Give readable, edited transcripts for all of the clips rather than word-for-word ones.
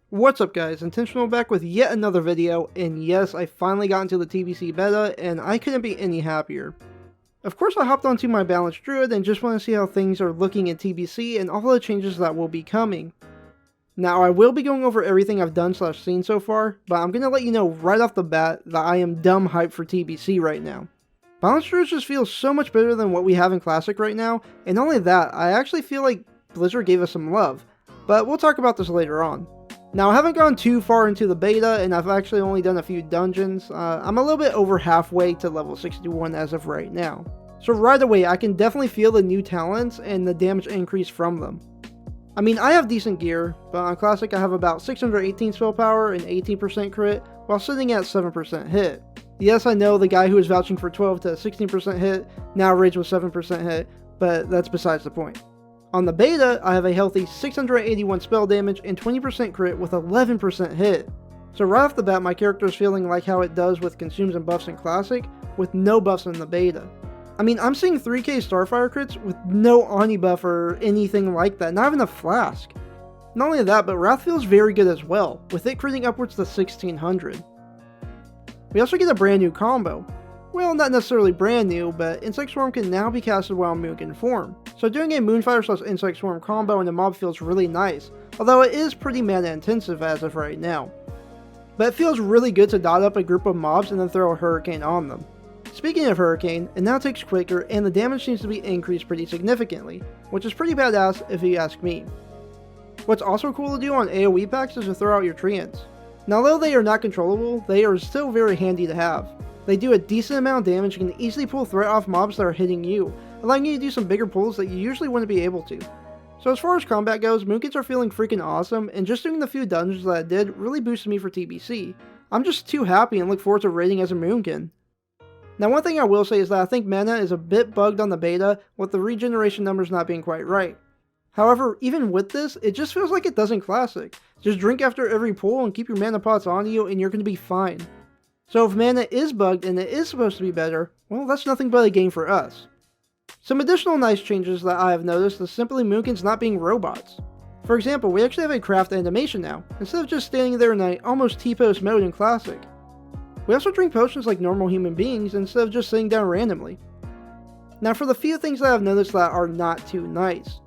What's up guys, Intentional back with yet another video, and yes, I finally got into the TBC beta, and I couldn't be any happier. Of course I hopped onto my balanced druid and just want to see how things are looking in TBC and all the changes that will be coming. Now I will be going over everything I've done / seen so far, but I'm going to let you know right off the bat that I am dumb hyped for TBC right now. Balanced druids just feels so much better than what we have in Classic right now, and not only that, I actually feel like Blizzard gave us some love, but we'll talk about this later on. Now, I haven't gone too far into the beta, and I've actually only done a few dungeons. I'm a little bit over halfway to level 61 as of right now. So right away, I can definitely feel the new talents and the damage increase from them. I mean, I have decent gear, but on Classic I have about 618 spell power and 18% crit, while sitting at 7% hit. Yes, I know the guy who was vouching for 12 to 16% hit now raids with 7% hit, but that's besides the point. On the beta, I have a healthy 681 spell damage and 20% crit with 11% hit. So right off the bat, my character is feeling like how it does with consumes and buffs in Classic, with no buffs in the beta. I mean, I'm seeing 3k Starfire crits with no Ani buff or anything like that, not even a flask. Not only that, but Wrath feels very good as well, with it critting upwards to 1600. We also get a brand new combo. Well, not necessarily brand new, but Insect Swarm can now be casted while Moonkin form. So doing a Moonfire / Insect Swarm combo in a mob feels really nice, although it is pretty mana intensive as of right now. But it feels really good to dot up a group of mobs and then throw a Hurricane on them. Speaking of Hurricane, it now takes quicker and the damage seems to be increased pretty significantly, which is pretty badass if you ask me. What's also cool to do on AoE packs is to throw out your treants. Now although they are not controllable, they are still very handy to have. They do a decent amount of damage and can easily pull threat off mobs that are hitting you, allowing you to do some bigger pulls that you usually wouldn't be able to. So as far as combat goes, Moonkins are feeling freaking awesome, and just doing the few dungeons that I did really boosted me for TBC. I'm just too happy and look forward to raiding as a Moonkin. Now one thing I will say is that I think mana is a bit bugged on the beta, with the regeneration numbers not being quite right. However, even with this, it just feels like it does in Classic. Just drink after every pull and keep your mana pots on you and you're going to be fine. So if mana is bugged and it is supposed to be better, well, that's nothing but a gain for us. Some additional nice changes that I have noticed is simply Moonkins not being robots. For example, we actually have a craft animation now, instead of just standing there in a almost T-pose mode in Classic. We also drink potions like normal human beings instead of just sitting down randomly. Now for the few things that I've noticed that are not too nice.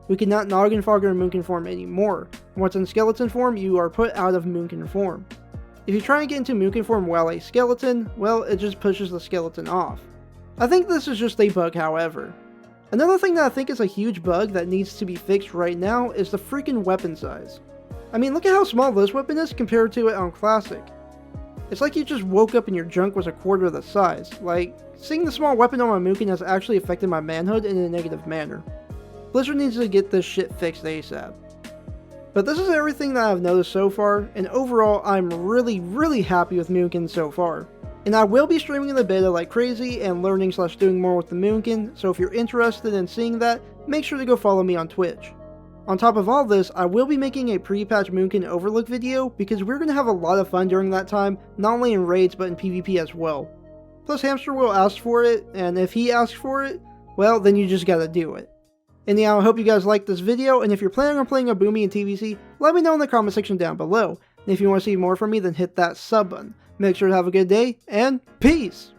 We cannot Noggin Fogger in Moonkin form anymore. Once in skeleton form, you are put out of Moonkin form. If you try and get into Moonkin form while a skeleton, well, it just pushes the skeleton off. I think this is just a bug, however. Another thing that I think is a huge bug that needs to be fixed right now is the freaking weapon size. I mean, look at how small this weapon is compared to it on Classic. It's like you just woke up and your junk was a quarter the size. Like, seeing the small weapon on my Moonkin has actually affected my manhood in a negative manner. Blizzard needs to get this shit fixed ASAP. But this is everything that I've noticed so far, and overall I'm really happy with Moonkins so far. And I will be streaming in the beta like crazy and learning / doing more with the Moonkin, so if you're interested in seeing that, make sure to go follow me on Twitch. On top of all this, I will be making a pre-patch Moonkin overlook video because we're going to have a lot of fun during that time, not only in raids but in PvP as well. Plus Hamster will ask for it, and if he asks for it, well then you just gotta do it. Anyhow, I hope you guys liked this video, and if you're planning on playing a Boomy in TBC, let me know in the comment section down below. And if you want to see more from me, then hit that sub button. Make sure to have a good day, and peace!